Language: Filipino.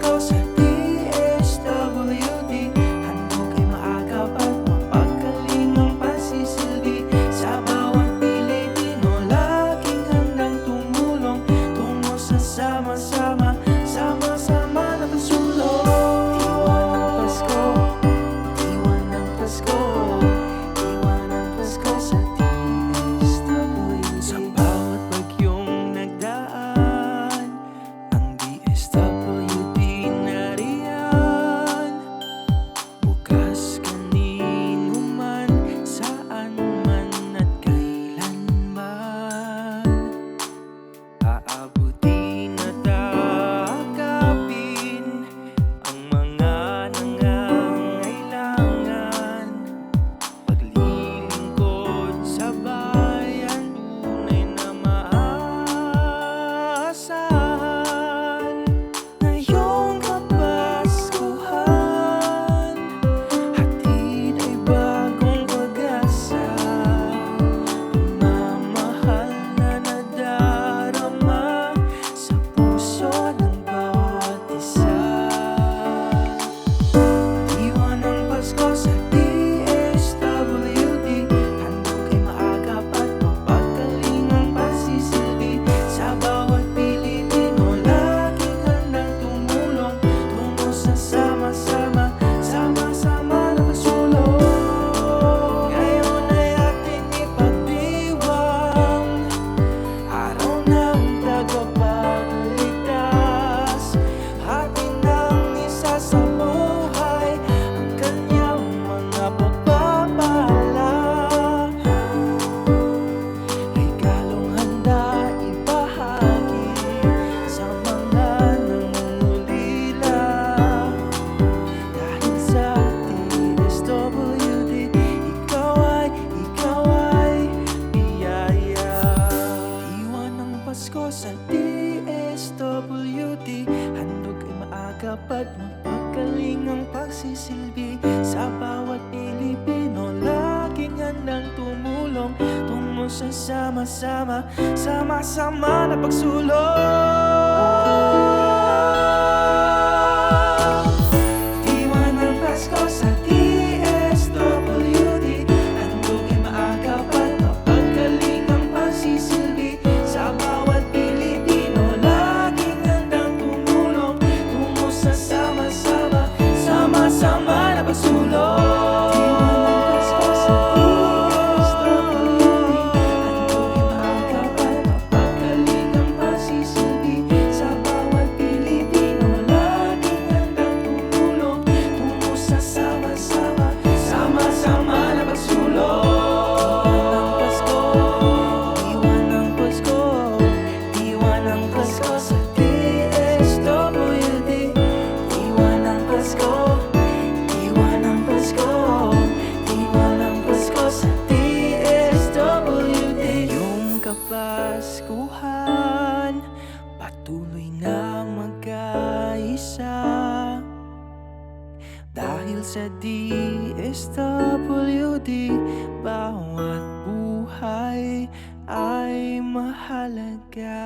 Pasko sa DSWD. Handog ay maagap at mapagkalingang pasisilbi sa bawat Pilipino. Laging handang tumulong tungo sa sama-sama, sama-sama na pagsulong. Diwa ng Pasko, diwa ng Pasko sa DSWD. Sa bawat bagyong nagdaan, ang DSWD nariyan. Bukas kanino man, saan man at kailanman. Aabutin at aakapin ang mga nangangailangan. Paglilingkod sa bayan, tunay na maaasahan. Ngayong Kapaskuhan, hatid ay bagong pag-asa. Pagmamahal na nadarama sa puso ng bawat isa. Diwa ng Pasko sa DSWD. Handog ay maagap at mapagkalingang pasisilbi sa bawat Pilipino. Laging handang tumulong tungo sa sama-sama, sama-sama na pagsulong. Ngayon ay ating ipagdiwang araw ng tagapagligtas. Atin ang isa sa buhay ang kanyang mga pagpapala. Regalong handa ibahagi sa mga nangungulila. Dahil sa DSWD, ikaw ay biyaya. Diwa ng Pasko sa DSWD. Handog ay maagap at mapagkalingang pagsisilbi sa bawat Pilipino. Laging handang tumulong tungo sa sama-sama, sama-sama na pagsulong. Diwa ng Pasko sa DSWD. Handog ay maagap at mapagkalingang pagsisilbi sa bawat Pilipino. Laging handang tumulong tungo sa sama-sama, sama-sama na pagsulong. Kapaskuhan, patuloy na magkaisa. Dahil sa DSWD, bawat buhay ay mahalaga.